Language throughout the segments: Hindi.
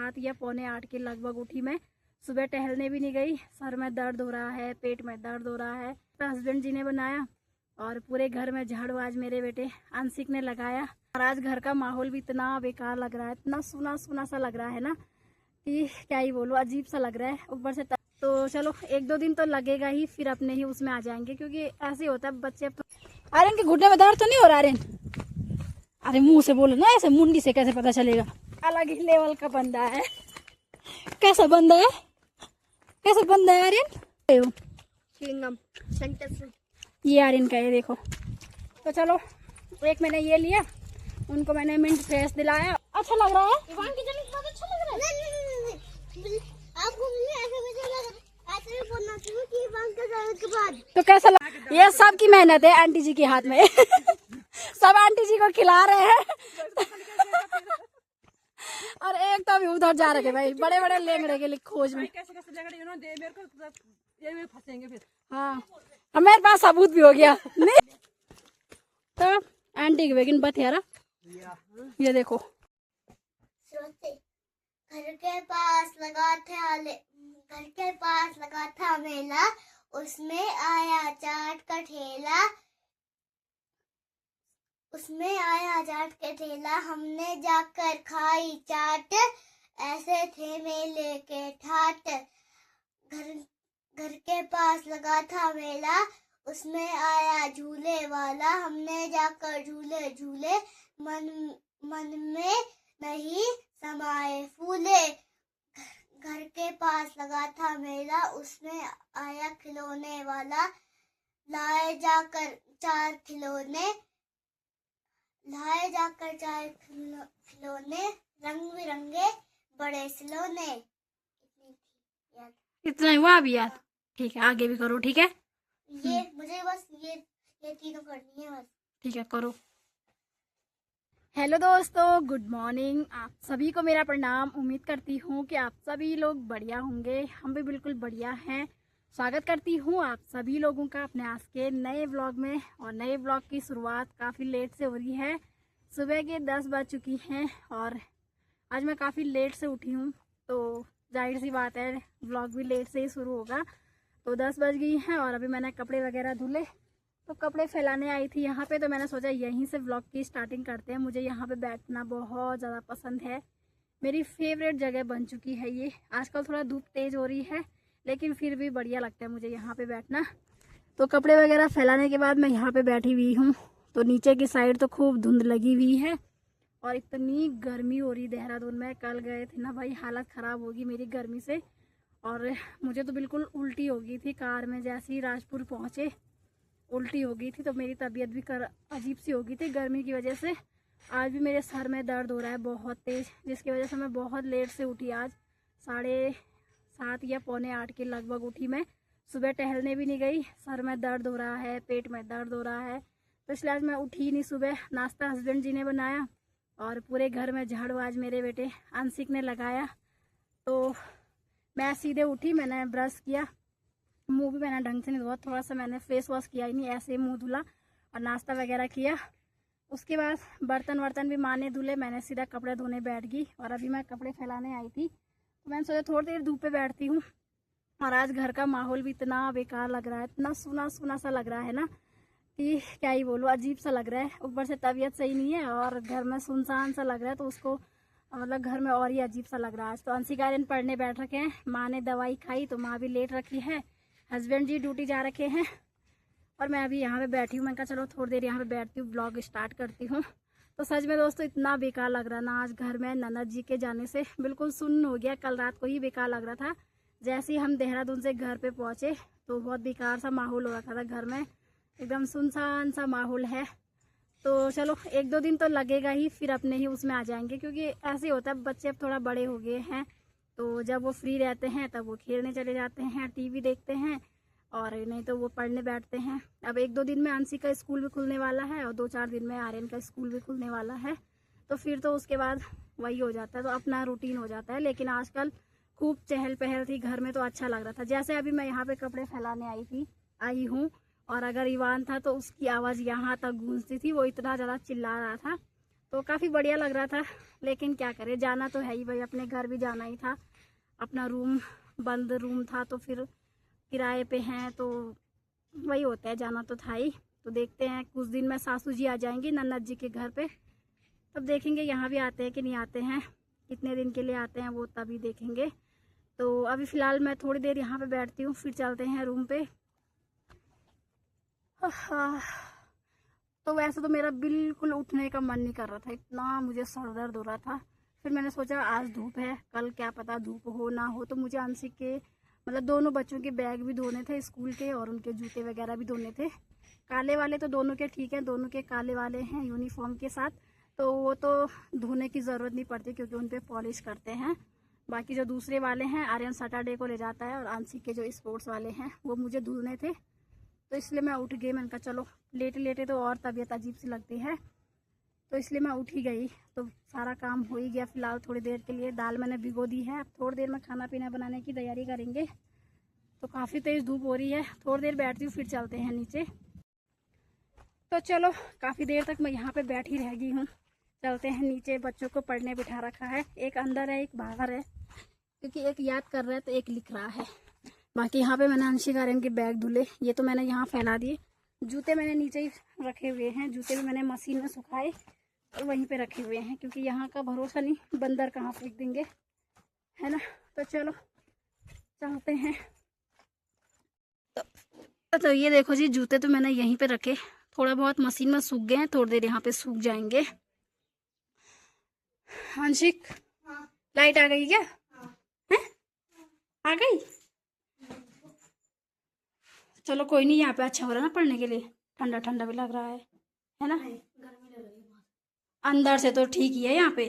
7 या पौने 8 के लगभग उठी मैं। सुबह टहलने भी नहीं गई, सर में दर्द हो रहा है, पेट में दर्द हो रहा है। तो हस्बैंड जी ने बनाया और पूरे घर में झाड़ू आज मेरे बेटे आंशिक ने लगाया। और आज घर का माहौल भी इतना बेकार लग रहा है, इतना सूना सूना सा लग रहा है ना कि क्या ही बोलूं, अजीब सा लग रहा है ऊपर से। तो चलो 1-2 दिन तो लगेगा ही, फिर अपने ही उसमें आ जाएंगे, क्योंकि ऐसे होता है बच्चे। अब तो आर्यन के घुटने में दर्द तो नहीं हो रहा आर्यन? अरे मुंह से बोलो ना, ऐसे मुंडी से कैसे पता चलेगा? अलग ही लेवल का बंदा है। कैसा बंदा है, कैसा बंदा है आर्यन? ये आर्यन का है, देखो। तो चलो एक मैंने ये लिया, उनको मैंने मिंट फ्रेश दिलाया। अच्छा लग रहा है? अच्छा लग रहा है। तो कैसा लगा? ये सब की मेहनत है आंटी जी के हाथ में। सब आंटी जी को खिला रहे हैं। और एक तो अभी उधर जा रहे भाई, बड़े बड़े लेंगड़े के लिए खोज में। हाँ, मेरे पास सबूत भी हो गया। तो आंटी की बेगिन बतियारा, ये देखो। घर के पास लगा था मेला, उसमें आया चाट का ठेला, हमने जाकर खाई चाट, ऐसे थे मेले के ठाट। घर के पास लगा था मेला, उसमें आया झूले वाला, हमने जाकर झूले झूले, मन में नहीं समाए फूले। घर के पास लगा था मेला, उसमें आया खिलौने वाला, लाए जाकर चार खिलौने, रंग बिरंगे बड़े खिलौने। इतना ही हुआ भी यार? ठीक है, आगे भी करो। ठीक है, ये मुझे बस ये तीनों करनी है बस। ठीक है, करो। हेलो दोस्तों, गुड मॉर्निंग। आप सभी को मेरा प्रणाम। उम्मीद करती हूँ कि आप सभी लोग बढ़िया होंगे। हम भी बिल्कुल बढ़िया हैं। स्वागत करती हूँ आप सभी लोगों का अपने आज के नए व्लॉग में। और नए व्लॉग की शुरुआत काफ़ी लेट से हो रही है। सुबह के 10 बज चुकी हैं और आज मैं काफ़ी लेट से उठी हूँ, तो जाहिर सी बात है व्लॉग भी लेट से ही शुरू होगा। तो 10 बज गई हैं और अभी मैंने कपड़े वगैरह धुले, तो कपड़े फैलाने आई थी यहाँ पे। तो मैंने सोचा यहीं से व्लॉग की स्टार्टिंग करते हैं। मुझे यहाँ पे बैठना बहुत ज़्यादा पसंद है, मेरी फेवरेट जगह बन चुकी है ये। आजकल थोड़ा धूप तेज़ हो रही है, लेकिन फिर भी बढ़िया लगता है मुझे यहाँ पे बैठना। तो कपड़े वगैरह फैलाने के बाद मैं यहाँ पे बैठी हुई हूँ। तो नीचे की साइड तो खूब धुंध लगी हुई है और इतनी गर्मी हो रही देहरादून में। कल गए थे ना भाई, हालत ख़राब होगी मेरी गर्मी से। और मुझे तो बिल्कुल उल्टी हो गई थी कार में, जैसे ही राजपुर पहुँचे उल्टी हो गई थी। तो मेरी तबीयत भी अजीब सी हो गई थी गर्मी की वजह से। आज भी मेरे सर में दर्द हो रहा है बहुत तेज़, जिसकी वजह से मैं बहुत लेट से उठी। आज 7:30 या पौने 8 के लगभग उठी मैं। सुबह टहलने भी नहीं गई, सर में दर्द हो रहा है, पेट में दर्द हो रहा है, तो इसलिए आज मैं उठी नहीं। सुबह नाश्ता हस्बैंड जी ने बनाया और पूरे घर में झाड़ू आज मेरे बेटे आंशिक ने लगाया। तो मैं सीधे उठी, मैंने ब्रश किया, मुंह भी मैंने ढंग से नहीं धोया, थोड़ा सा मैंने फेस वॉश किया ही नहीं, ऐसे ही मुंह धुला और नाश्ता वगैरह किया। उसके बाद बर्तन भी माँ ने धुले, मैंने सीधा कपड़े धोने बैठ गई। और अभी मैं कपड़े फैलाने आई थी, तो मैंने सोचा थोड़ी देर धूप पे बैठती हूँ। और आज घर का माहौल भी इतना बेकार लग रहा है, इतना सूना सूना सा लग रहा है ना कि क्या ही बोलूँ, अजीब सा लग रहा है। ऊपर से तबीयत सही नहीं है और घर में सुनसान सा लग रहा है, तो उसको मतलब घर में और ही अजीब सा लग रहा है। तो अंशिका आर्यन पढ़ने बैठ रखे हैं, माँ ने दवाई खाई तो माँ भी लेट रखी है, हस्बैंड जी ड्यूटी जा रखे हैं और मैं अभी यहाँ पे बैठी हूँ। मैं कहा चलो थोड़ी देर यहाँ पे बैठती हूँ, ब्लॉग स्टार्ट करती हूँ। तो सच में दोस्तों इतना बेकार लग रहा ना, आज घर में ननद जी के जाने से बिल्कुल सुन्न हो गया। कल रात को ही बेकार लग रहा था, जैसे ही हम देहरादून से घर पे पहुँचे तो बहुत बेकार सा माहौल हो रखा था घर में, एकदम सुनसान सा माहौल है। तो चलो 1-2 दिन तो लगेगा ही, फिर अपने ही उसमें आ जाएंगे, क्योंकि ऐसे होता है बच्चे अब थोड़ा बड़े हो गए हैं, तो जब वो फ्री रहते हैं तब वो खेलने चले जाते हैं, टीवी देखते हैं, और नहीं तो वो पढ़ने बैठते हैं। अब 1-2 दिन में अंशी का स्कूल भी खुलने वाला है और 2-4 दिन में आर्यन का स्कूल भी खुलने वाला है, तो फिर तो उसके बाद वही हो जाता है, तो अपना रूटीन हो जाता है। लेकिन आजकल खूब चहल पहल थी घर में, तो अच्छा लग रहा था। जैसे अभी मैं यहाँ पे कपड़े फैलाने आई हूँ, और अगर ईवान था तो उसकी आवाज़ यहाँ तक गूंजती थी, वो इतना ज़्यादा चिल्ला रहा था। तो काफ़ी बढ़िया लग रहा था। लेकिन क्या करें, जाना तो है ही भाई, अपने घर भी जाना ही था। अपना रूम बंद रूम था तो फिर किराए पे हैं तो वही होता है, जाना तो था ही। तो देखते हैं, कुछ दिन में सासू जी आ जाएंगी नन्नत जी के घर पे, तब देखेंगे यहाँ भी आते हैं कि नहीं आते हैं, कितने दिन के लिए आते हैं वो तभी देखेंगे। तो अभी फ़िलहाल मैं थोड़ी देर यहाँ पे बैठती हूँ, फिर चलते हैं रूम पे। तो वैसे तो मेरा बिल्कुल उठने का मन नहीं कर रहा था, इतना मुझे सर दर्द हो रहा था। फिर मैंने सोचा आज धूप है, कल क्या पता धूप हो ना हो। तो मुझे आंशिक के मतलब दोनों बच्चों के बैग भी धोने थे स्कूल के, और उनके जूते वगैरह भी धोने थे। काले वाले तो दोनों के ठीक हैं, दोनों के काले वाले हैं यूनिफॉर्म के साथ, तो वो तो धोने की ज़रूरत नहीं पड़ती क्योंकि उन पर पॉलिश करते हैं। बाकी जो दूसरे वाले हैं आर्यन सैटरडे को ले जाता है, और आंशिक के जो स्पोर्ट्स वाले हैं वो मुझे धुलने थे। तो इसलिए मैं उठ गई। मैंने कहा चलो, लेटे लेटे तो और तबीयत अजीब सी लगती है, तो इसलिए मैं उठ ही गई। तो सारा काम हो ही गया। फ़िलहाल थोड़ी देर के लिए दाल मैंने भिगो दी है, अब थोड़ी देर में खाना पीना बनाने की तैयारी करेंगे। तो काफ़ी तेज़ धूप हो रही है, थोड़ी देर बैठती हूँ फिर चलते हैं नीचे। तो चलो, काफ़ी देर तक मैं यहाँ पे बैठी रह गई हूँ, चलते हैं नीचे। बच्चों को पढ़ने बिठा रखा है, एक अंदर है एक बाहर है, क्योंकि एक याद कर रहा है तो एक लिख रहा है। बाकी यहाँ पे मैंने अंशिक आर्यन के बैग धुले, ये तो मैंने यहाँ फैला दिए। जूते मैंने नीचे ही रखे हुए हैं, जूते भी मैंने मशीन में सुखाए और वहीं पे रखे हुए हैं, क्योंकि यहाँ का भरोसा नहीं, बंदर कहाँ फेंक देंगे, है ना। तो चलो चलते हैं। तो ये देखो जी, जूते तो मैंने यहीं पे रखे, थोड़ा बहुत मशीन में सूख गए हैं, थोड़ी देर यहाँ पे सूख जाएंगे। अंशिक, लाइट आ गई क्या? है? आ गई? चलो कोई नहीं, यहाँ पे अच्छा हो रहा है ना पढ़ने के लिए, ठंडा ठंडा भी लग रहा है ना। अंदर से तो ठीक ही है, यहाँ पे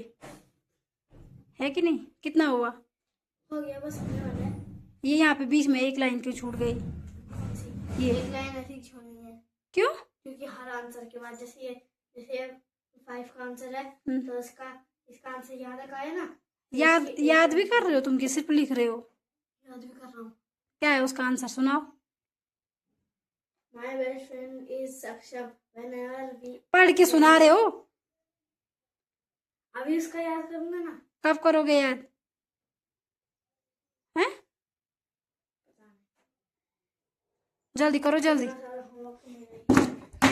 है कि नहीं? कितना हुआ? हो गया, बस होने वाला है। ये यहाँ पे बीच में एक लाइन क्यों छूट गई? ये एक लाइन ऐसी छोड़नी है। क्यों? क्योंकि हर आंसर के बाद जैसे 5 का आंसर है तो इसका आंसर याद रखा है ना। याद भी कर रहे हो तुम कि सिर्फ लिख रहे हो? याद भी कर रहा हूँ। क्या है उसका आंसर, सुनाओ। My best friend is Saksham. Whenever we पढ़ के सुना रहे हो? अभी उसका याद करूंगा ना। कब करोगे याद? हैं? जल्दी करो जल्दी।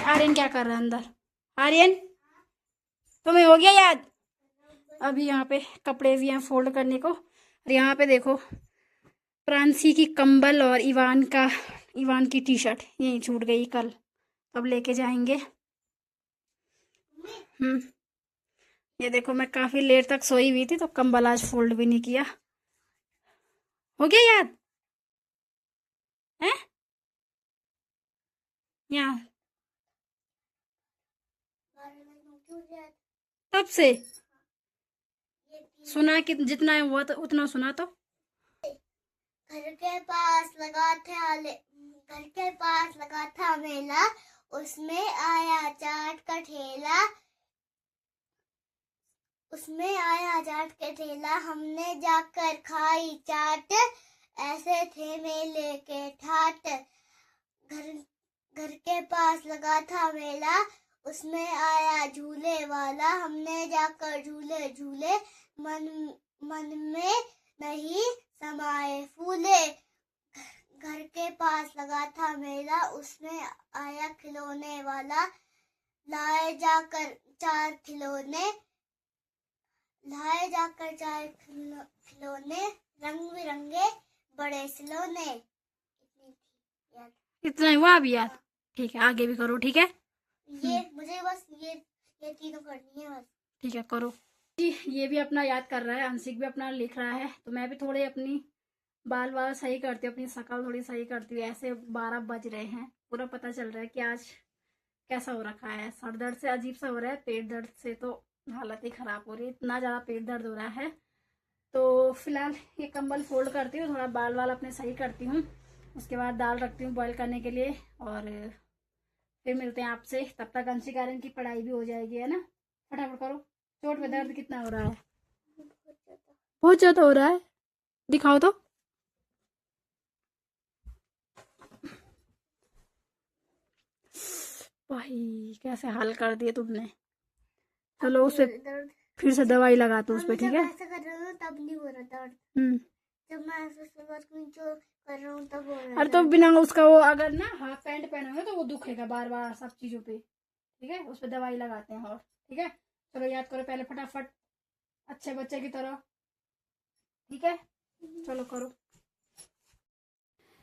आर्यन क्या कर रहा है अंदर? आर्यन, तुम्हें हो गया याद? अभी यहाँ पे कपड़े भी हैं फोल्ड करने को, और यहाँ पे देखो प्रांसी की कंबल और इवान की टी शर्ट यहीं छूट गई कल, अब लेके जाएंगे। ये देखो, मैं काफ़ी लेट तक सोई हुई थी तो कंबल आज फोल्ड भी नहीं किया। हो गया याद? है? यहाँ तब से सुना कि जितना है वो तो उतना सुना। तो घर के पास लगा था मेला, उसमें आया चाट का ठेला, हमने जाकर खाई चाट, ऐसे थे मेले के ठाट। घर के पास लगा था मेला, उसमें आया झूले वाला, हमने जाकर झूले झूले, मन में नहीं समाए फूले। घर के पास लगा था मेला, उसमें आया खिलौने वाला, लाए जाकर चार खिलौने, रंग बिरंगे बड़े खिलौने। इतना ही हुआ अभी याद? ठीक है, आगे भी करो, ठीक है। ये मुझे बस ये तीनों करनी है बस। ठीक है, करो जी। ये भी अपना याद कर रहा है, अंशिक भी अपना लिख रहा है, तो मैं भी थोड़े अपनी बाल सही करती हूँ, अपनी शक्ल थोड़ी सही करती हूँ। ऐसे 12 बज रहे हैं, पूरा पता चल रहा है कि आज कैसा हो रखा है। सर दर्द से अजीब सा हो रहा है, पेट दर्द से तो हालत ही ख़राब हो रही है, इतना ज़्यादा पेट दर्द हो रहा है। तो फिलहाल ये कंबल फोल्ड करती हूँ, थोड़ा बाल अपने सही करती हूँ, उसके बाद दाल रखती हूँ बॉईल करने के लिए, और फिर मिलते हैं आपसे। तब तक अंशिक आर्यन की पढ़ाई भी हो जाएगी, है ना। फटाफट करो। चोट में दर्द कितना हो रहा है? बहुत ज़्यादा हो रहा है, दिखाओ तो। भाई कैसे हाल कर दिए तुमने। चलो उस पे दर्द फिर से दवाई लगा दो उस पे, ठीक है। ऐसा कर रहा हूँ तब नहीं हो रहा दर्द, जब मैं ऐसे सलवार कमीज जो कर रहा हूँ तब हो रहा है। अरे तो बिना उसका वो अगर ना हाफ पैंट पहनोगे तो वो दुखेगा बार बार सब चीजों पे, ठीक है। उस पे दवाई लगाते हैं और, ठीक है। चलो याद करो पहले फटाफट अच्छे बच्चे की तरह, ठीक है। चलो करो।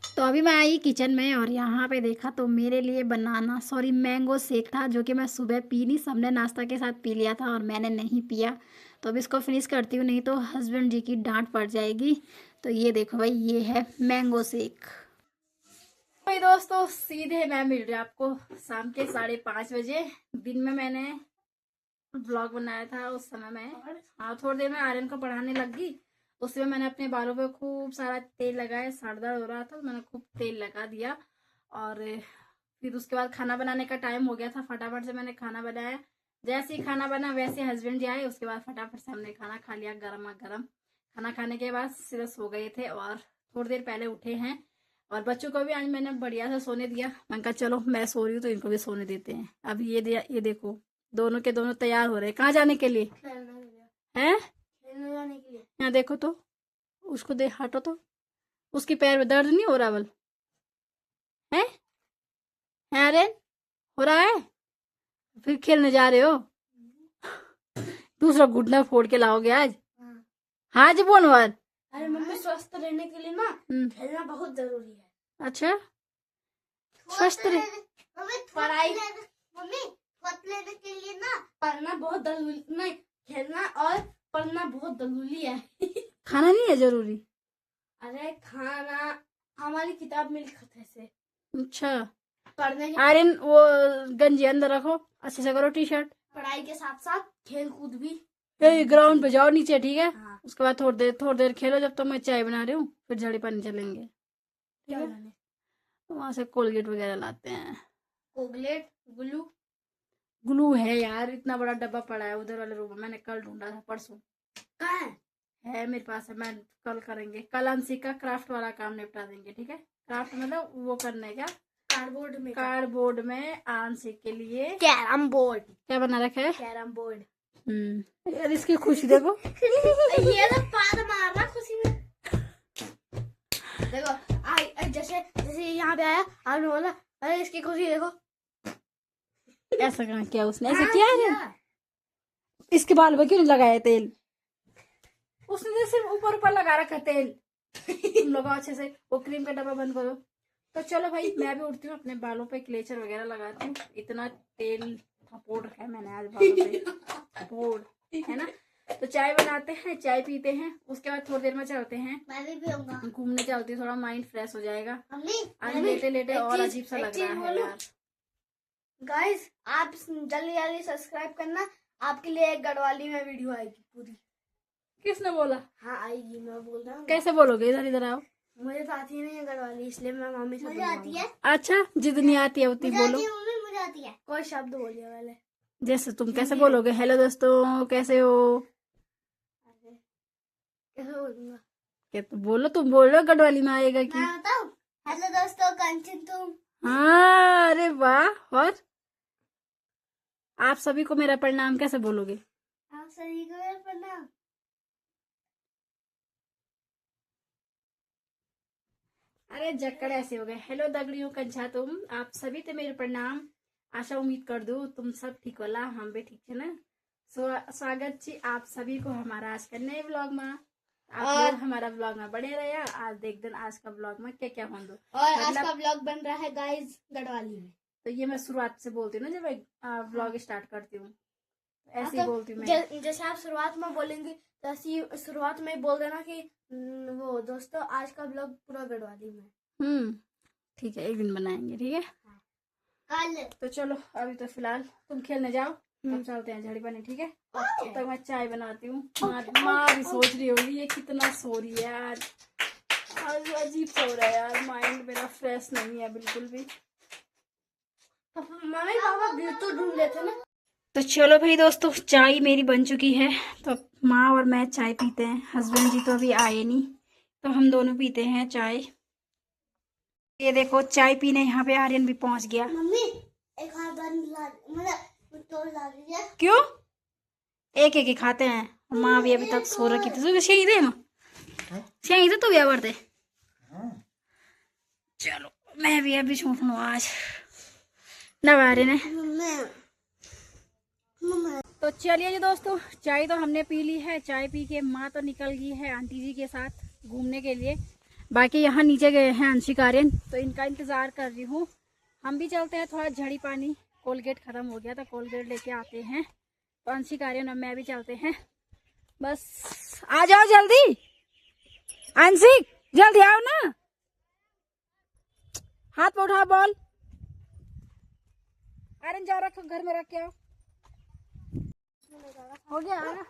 तो अभी मैं आई किचन में और यहाँ पे देखा तो मेरे लिए मैंगो शेक था, जो कि मैं सुबह पी नहीं, सबने नाश्ता के साथ पी लिया था और मैंने नहीं पिया। तो अब इसको फिनिश करती हूँ, नहीं तो हस्बैंड जी की डांट पड़ जाएगी। तो ये देखो भाई, ये है मैंगो शेक। भाई दोस्तों, सीधे मैं मिल रही हूँ आपको शाम के 5:30 बजे। दिन में मैंने ब्लॉग बनाया था, उस समय मैं थोड़ी देर में आर्यन को पढ़ाने लग गई। उसमें मैंने अपने बालों पे खूब सारा तेल लगाया, सर दर्द हो रहा था तो मैंने खूब तेल लगा दिया। और फिर उसके बाद खाना बनाने का टाइम हो गया था, फटाफट से मैंने खाना बनाया। जैसे ही खाना बना वैसे हस्बैंड जी आए, उसके बाद फटाफट से हमने खाना खा लिया गर्मा गर्म। खाना खाने के बाद सीधे सो गए थे और थोड़ी देर पहले उठे हैं। और बच्चों को भी आज मैंने बढ़िया से सोने दिया। मैंने कहा चलो मैं सो रही हूँ तो इनको भी सोने देते हैं। अब ये देखो दोनों के दोनों तैयार हो रहे हैं। कहाँ जाने के लिए हैं? जाने के लिए। यहाँ देखो तो, उसको दे, हटो तो। उसके पैर में दर्द नहीं हो रहा बल है? अरे हो रहा है? फिर खेलने जा रहे हो? दूसरा घुटना फोड़ के लाओगे आज? हाँ जी बोल बार। अरे मम्मी, स्वस्थ रहने के लिए ना खेलना बहुत जरूरी है। अच्छा, स्वस्थ रहे पढ़ाई, मम्मी स्वस्थ लेने के लिए ना पढ़ना बहुत जरूरी, नहीं खेलना और पढ़ना बहुत जरूरी है। खाना नहीं है जरूरी? अरे खाना हमारी किताब में लिखा था ऐसे। अच्छा, पढ़ने के आर्यन वो गंजी अंदर रखो, अच्छे से करो टी शर्ट। पढ़ाई के साथ साथ खेल कूद भी। ग्राउंड पे जाओ नीचे, ठीक है। हाँ। उसके बाद थोड़ी देर खेलो, जब तो मैं चाय बना रही हूँ, फिर झाड़ी पानी चलेंगे, ठीक है। तो वहां से कोलगेट वगैरह लाते हैं। कोलगेट, ग्लू है यार, इतना बड़ा डब्बा पड़ा है उधर वाले रूम में, मैंने कल ढूंढा था, परसों कहाँ है मेरे पास है। मैं कल करेंगे, कल अंशी का क्राफ्ट वाला काम निपटा देंगे, ठीक है। क्राफ्ट मतलब वो करने का, कार्डबोर्ड में अंशी के लिए कैरम बोर्ड। क्या बना रखा है? Carrom board. यार इसकी खुशी देखो। ये तो पाद मार रहा खुशी में। देखो जैसे यहाँ पे आया, आपने बोला अरे इसकी खुशी देखो। ऐसा कहाँ किया उसने? ऐसा किया है? इसके बाल में क्यों नहीं लगाया तेल? उसने तो सिर्फ ऊपर ऊपर लगा रखा तेल। तुम लोग अच्छे से वो क्रीम का डब्बा बंद करो। तो चलो भाई, मैं भी उठती हूँ, अपने बालों पे क्लेचर वगैरह लगाती हूँ। इतना तेल थपोड़ रखा है मैंने आज बालों पे, थपोड़, है ना। तो चाय बनाते हैं, चाय पीते हैं, उसके बाद थोड़ी देर में चलते हैं, मैं भी पीऊंगा, घूमने चलती हूँ, थोड़ा माइंड फ्रेश हो जाएगा। आज लेटे लेटे और अजीब सा लग रहा है यार। गाइस आप जल्दी जल्दी सब्सक्राइब करना, आपके लिए एक गढ़वाली में वीडियो आएगी पूरी। किसने बोला? हाँ आएगी, मैं बोल रहा हूँ। कैसे बोलोगे? इधर इधर आओ। मुझे तो आती नहीं है गढ़वाली, इसलिए मैं मम्मी से आती है। अच्छा, जितनी आती है उतनी बोलो। मुझे आती है। कोई शब्द बोलिए पहले। जैसे तुम कैसे बोलोगे? हेलो दोस्तों, कैसे हो? कैसे बोलूंगा? क्या तो बोलो, तुम बोल रहे हो गढ़वाली में आएगा कि? मैं बताऊं? हेलो दोस्तों, कंचन तुम। हाँ, अरे वाह। और आप सभी को मेरा प्रणाम कैसे बोलोगे? आप सभी को मेरा प्रणाम। अरे जक्कड़ ऐसे हो गए। हेलो दगड़ियों, कंछा तुम, आप सभी ते मेरे प्रणाम। आशा उम्मीद कर दो तुम सब ठीक होला, हम भी ठीक है ना। स्वागत जी आप सभी को हमारा आज का नए ब्लॉग में। आप लोग हमारा ब्लॉग में बने रहे। आज देख दिन आज का ब्लॉग में क्या क्या होंगे। और आज का ब्लॉग बन रहा है गाइस गढ़वाली में। तो ये मैं शुरुआत से बोलती हूँ ना, जब मैं ब्लॉग स्टार्ट करती हूँ ऐसे ही बोलती हूँ मैं। जैसे आप शुरुआत में बोलेंगे तो ऐसी शुरुआत में बोल देना कि वो दोस्तों आज का ब्लॉग पूरा गढ़वाली में। ठीक है, एक दिन बनाएंगे, ठीक है। कल। तो चलो अभी तो फिलहाल तुम खेलने जाओ, तब चलते हैं झाड़ी पानी, ठीक है। तब तक मैं चाय बनाती हूँ। माँ भी सोच रही होगी ये कितना सो रही है यार, आज अजीब सो रहा है यार, माइंड मेरा फ्रेश नहीं है बिल्कुल भी। मम्मी पापा ब्लूटूथ ढूंढ लेते ना। तो चलो भाई दोस्तों, चाय मेरी बन चुकी है। तो माँ और मैं चाय पीते हैं, हस्बैंड जी तो अभी आए नहीं, तो हम दोनों पीते हैं चाय। ये देखो चाय पीने यहाँ पे आर्यन भी पहुंच गया। मम्मी एक हाथ बंद मतलब तोड़ ला रही है। क्यों? एक एक ही खाते हैं। माँ भी अभी तक सो रखी थी। सही थे माँ, सही थे तो भी आवर थे। चलो मैं भी अभी छूट लूँ आज नवारे ने। तो चलिए जी दोस्तों, चाय तो हमने पी ली है। चाय पी के माँ तो निकल गई है आंटी जी के साथ घूमने के लिए। बाकी यहाँ नीचे गए हैं अंशिक आर्यन, तो इनका इंतज़ार कर रही हूँ। हम भी चलते हैं, थोड़ा झड़ी पानी, कोलगेट ख़त्म हो गया तो कोलगेट लेके आते हैं। तो अंशिक आर्यन और मैं भी चलते हैं। बस आ जाओ जल्दी, अंशिक जल्दी आओ ना। हाथ पे उठा बॉल। आर्यन जाओ रखो, घर में रख के आओ। हो गया ना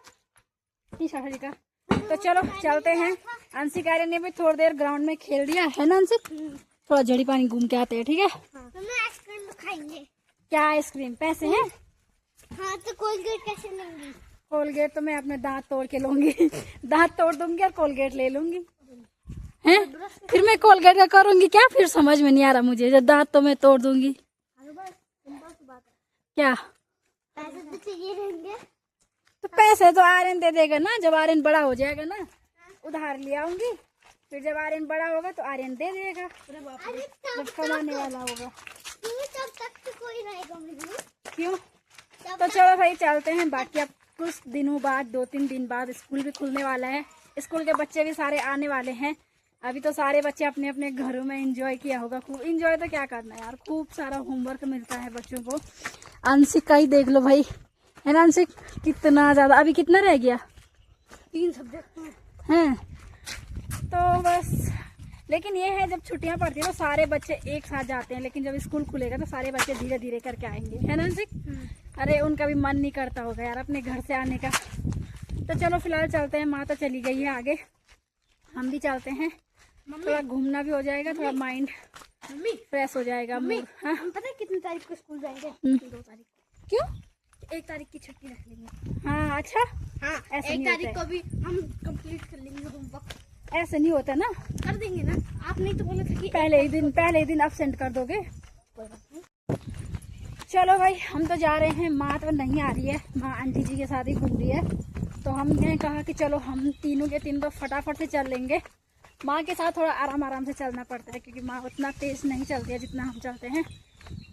जी का। तो चलो चलते हैं। अंशिक आर्यन ने भी थोड़ी देर ग्राउंड में खेल दिया है ना अंशिक। थोड़ा जड़ी पानी घूम के आते हैं, ठीक है। आइसक्रीम खाएंगे। क्या आइसक्रीम? पैसे हैं? हाँ तो कोलगेट कैसे लेंगी? कोलगेट तो मैं अपने दांत तोड़ के लूंगी। दांत तोड़ दूंगी और कोलगेट ले लूंगी। हैं? फिर मैं कोलगेट का करूंगी क्या? फिर समझ में नहीं आ रहा मुझे। जब दांत तो मैं तोड़ दूंगी। क्या पैसे तो चाहिए रहेंगे। तो पैसे तो आर्यन दे देगा ना, जब आर्यन बड़ा हो जाएगा ना। उधार ले आऊंगी, फिर जब आर्यन बड़ा होगा तो आर्यन दे देगा, जब कमाने वाला होगा। तब तक तो कोई रहेगा मुझे। क्यों? तो चलो भाई चलते हैं। बाकी अब कुछ दिनों बाद, 2-3 दिन बाद स्कूल भी खुलने वाला है। स्कूल के बच्चे भी सारे आने वाले हैं। अभी तो सारे बच्चे अपने अपने घरों में एंजॉय किया होगा। खूब एंजॉय तो क्या करना है यार, खूब सारा होमवर्क मिलता है बच्चों को। अंशिक का ही देख लो भाई, है ना अंशिक? कितना ज़्यादा। अभी कितना रह गया? 3 सब्जेक्ट हैं। तो बस, लेकिन ये है जब छुट्टियां पड़ती है तो सारे बच्चे एक साथ जाते हैं, लेकिन जब स्कूल खुलेगा तो सारे बच्चे धीरे धीरे करके आएंगे, है ना अंशिक? अरे उनका भी मन नहीं करता होगा यार अपने घर से आने का। तो चलो फिलहाल चलते हैं। माँ तो चली गई है आगे, हम भी चलते हैं। थोड़ा घूमना भी हो जाएगा, थोड़ा माइंड फ्रेश हो जाएगा। हाँ? पता है कितनी तारीख को स्कूल जाएंगे? 2 तारीख। क्यों? 1 तारीख की छुट्टी रख लेंगे। हाँ अच्छा, हाँ ऐसे 1 नहीं तारीख होता को भी हम कंप्लीट कर लेंगे होमवर्क। ऐसे नहीं होता ना। कर देंगे ना। आपने तो बोला था कि पहले ही दिन अब्सेंट कर दोगे। चलो भाई हम तो जा रहे हैं। माँ तो नहीं आ रही है, माँ आंटी जी के साथ ही घूम रही है। तो हमने कहा कि चलो हम तीनों के तीन तो फटाफट से चल लेंगे। माँ के साथ थोड़ा आराम से चलना पड़ता है, क्योंकि माँ उतना तेज नहीं चलती है जितना हम चलते हैं।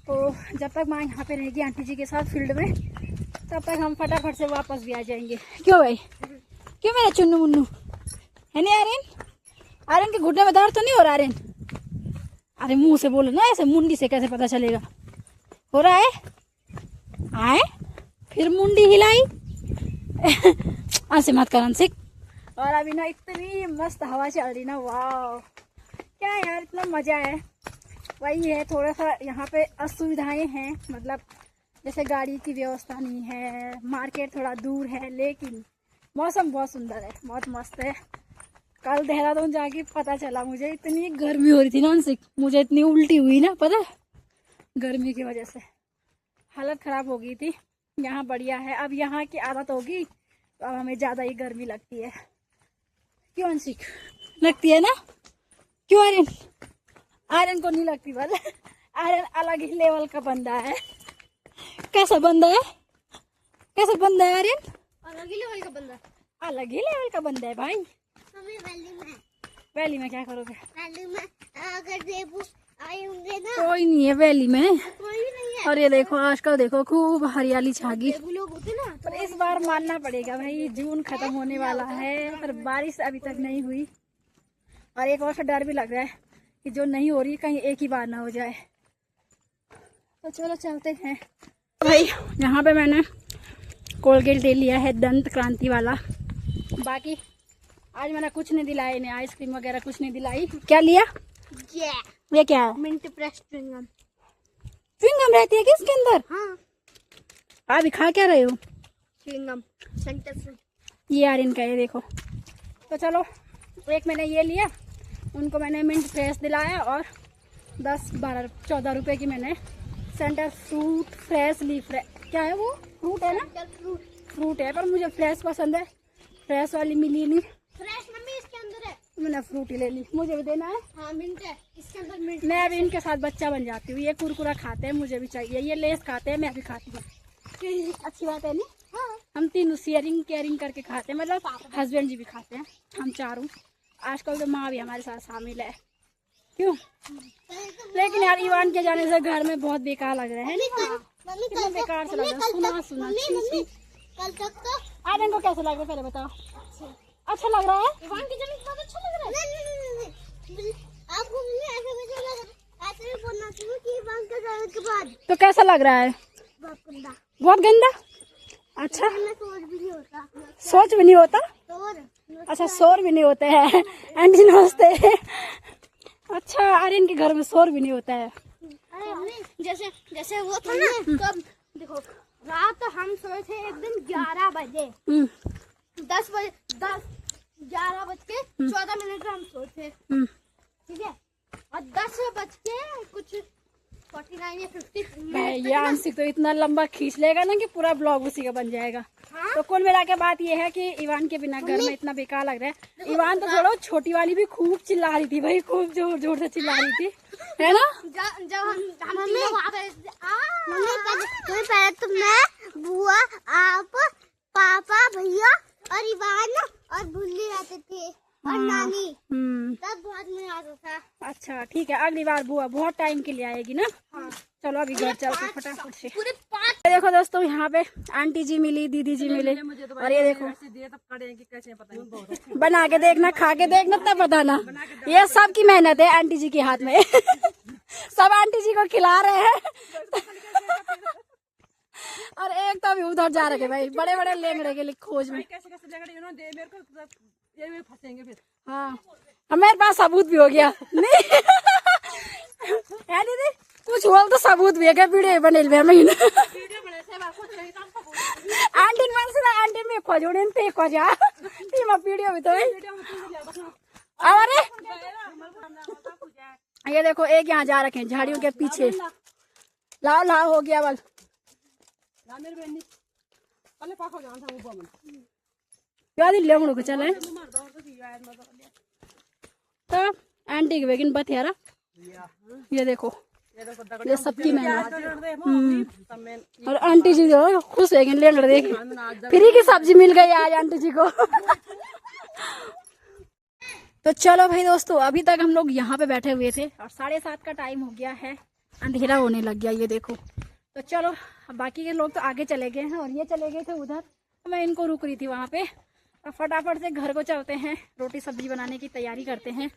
तो जब तक माँ यहाँ पे रहेगी आंटी जी के साथ फील्ड में, तब तक हम फटाफट से वापस भी आ जाएंगे। क्यों भाई? क्यों मेरा चुन्नू मुन्नू? है नहीं आर्यन? आर्यन के घुटने में दर्द तो नहीं हो रहा आर्यन? अरे मुंह से बोलो ना, ऐसे मुंडी से कैसे पता चलेगा? हो रहा है? आए फिर मुंडी हिलाई। ऐसे मत कर अंशिक। और अभी ना इतनी मस्त हवा चल रही ना, वाह क्या यार, इतना मजा है। वही है, थोड़ा सा यहाँ पे असुविधाएं हैं, मतलब जैसे गाड़ी की व्यवस्था नहीं है, मार्केट थोड़ा दूर है, लेकिन मौसम बहुत सुंदर है, बहुत मस्त है। कल देहरादून जाके पता चला मुझे, इतनी गर्मी हो रही थी ना अंशिक, मुझे इतनी उल्टी हुई ना, पता है? गर्मी की वजह से हालत ख़राब हो गई थी। यहाँ बढ़िया है, अब यहाँ की आदत होगी तो अब हमें ज़्यादा ही गर्मी लगती है। क्यों अंशिक? लगती है ना? क्यों आर्यन? आर्यन को नहीं लगती, बस आर्यन अलग ही लेवल का बंदा है। कैसा बंदा है? कैसा बंदा है आर्यन? अलग ही लेवल का बंदा। अलग ही लेवल का बंदा है भाई। हमें वैली में। वैली में क्या करोगे? वैली में अगर देबू आए होंगे ना। कोई नहीं है वैली में, कोई भी नहीं है। और ये देखो आजकल देखो खूब हरियाली छागी। देबू लोग होते ना। पर इस बार मानना पड़ेगा भाई, जून खत्म होने वाला है पर बारिश अभी तक नहीं हुई, और एक और से डर भी लग रहा है कि जो नहीं हो रही कहीं एक ही बार ना हो जाए। तो चलो चलते हैं भाई। यहाँ पे मैंने कोलगेट ले लिया है, दंत क्रांति वाला। बाकी आज मैंने कुछ नहीं दिलाया इन्हें, आइसक्रीम वगैरह कुछ नहीं दिलाई। क्या लिया? ये क्या है? Mint press chewing gum. च्युइंगम रहती है किसके अंदर? हाँ अभी खा क्या रहे हो? Chewing gum centre fruit. ये यार इनका, ये देखो। तो चलो एक मैंने ये लिया, उनको मैंने मिंट फ्रेश दिलाया, और 10-12-14 रुपए की मैंने सेंटर फ्रूट फ्रेश ली। क्या है वो? फ्रूट है ना? फ्रूट है, पर मुझे फ्रेश पसंद है, फ्रेश वाली मिली नहीं। फ्रेश मम्मी इसके अंदर है। मैंने फ्रूट ही ले ली, मुझे भी देना है। हाँ मिंट है इसके अंदर मिंट। मैं अभी इनके साथ बच्चा बन जाती हूँ। ये कुरकुरा खाते हैं, मुझे भी चाहिए। ये लेस खाते हैं, मैं भी खाती हूँ। अच्छी बात है नहीं? हाँ हम तीनों शेयरिंग केयरिंग करके खाते हैं, मतलब हस्बैंड जी भी खाते हैं, हम चारों। आजकल तो माँ भी हमारे साथ शामिल है, क्यों? लेकिन यार ईवान के जाने से घर में बहुत बेकार लग रहा है, कितना बेकार से लग रहा है, सुना सुना छी। कल तक तो आर्यन को कैसा लग रहा है पहले बताओ? अच्छा लग रहा है? ईवान के जाने के बाद अच्छा लग रहा है। नहीं, आपको ऐसे मुझे लगा, ऐसे भी बोलना चाहिए कि ईवान के जाने के बाद तो कैसा लग रहा है? बहुत गंदा, बहुत गंदा। अच्छा, सोच भी नहीं होता। सोच भी नहीं होता? और अच्छा, शोर भी नहीं होते हैं। आंटी नमस्ते। अच्छा, आर्यन के घर में शोर भी नहीं होता है। अरे जैसे जैसे वो था ना, कब देखो रात हम सोए थे एक दिन 11 बजे, 10 बजे 11 बज के 14 मिनट हम सोए थे, ठीक है, और 10 बज के कुछ 49 या 50 मिनट ये आंशिक तो इतना लंबा खींच लेगा ना कि पूरा ब्लॉग उसी का बन जाएगा। हाँ? तो कुल मिला के बात ये है कि ईवान के बिना घर में इतना बेकार लग रहा है। ईवान तो छोड़ो, छोटी वाली भी खूब चिल्ला रही थी भाई, खूब जोर जोर से चिल्ला रही थी, है ना? जब हम तीनों वहाँ पे पहले तो मैं, बुआ, आप, पापा, भैया और ईवान और बुल्ली रहते थे और नानी, तब बहुत मजा आता था। अच्छा ठीक है, अगली बार बुआ बहुत टाइम के लिए आएगी ना। चलो अभी घर चलते फटाफट से। पूरे 5 देखो दोस्तों, यहाँ पे आंटी जी मिली, दीदी जी मिले, और ये देखो बना के देखना, खा के देखना, तब बताना। ये सब की मेहनत है आंटी जी के हाथ में। सब आंटी जी को खिला रहे हैं। और एक तो अभी उधर जा रहे हैं भाई, बड़े बड़े लेंगड़े के लिए खोज में। हाँ, हमारे पास सबूत भी हो गया। नहीं है दीदी, कुछ बोल तो सबूत भी है क्या? वीडियो बने हुए हमें आंटी मन से आंटी में खोजोड़े पे खोजा टीम वीडियो भी तो है। अरे ये देखो, एक यहाँ जा रखे हैं झाड़ियों के पीछे। लाओ लाओ, हो गया बल। लेंगड़ू को चले तो आंटी के बेगिन बतियारा। ये देखो, ये सबकी मेहनत। और आंटी जी जो खुश है लेंगड़ देख, फ्री की सब्जी मिल गई आज आंटी जी को। तो चलो भाई दोस्तों, अभी तक हम लोग यहाँ पे बैठे हुए थे और 7:30 का टाइम हो गया है, अंधेरा होने लग गया। ये देखो, तो चलो बाकी के लोग तो आगे चले गए हैं और ये चले गए थे उधर, तो मैं इनको रुक रही थी वहाँ पे। अब फटाफट से घर को चलते हैं, रोटी सब्जी बनाने की तैयारी करते हैं।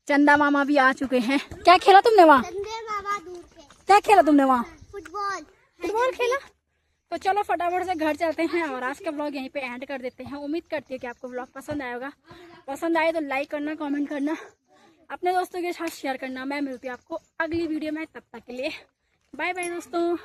चंदा मामा भी आ चुके हैं। क्या खेला तुमने वहाँ? क्या खेला तुमने वहाँ? फुटबॉल खेला। तो चलो फटाफट से घर चलते हैं और आज का ब्लॉग यहीं पे एंड कर देते हैं। उम्मीद करती हूँ कि आपको ब्लॉग पसंद आएगा। पसंद आए तो लाइक करना, कमेंट करना, अपने दोस्तों के साथ शेयर करना। मैं मिलती हूँ आपको अगली वीडियो में, तब तक के लिए बाय बाय दोस्तों।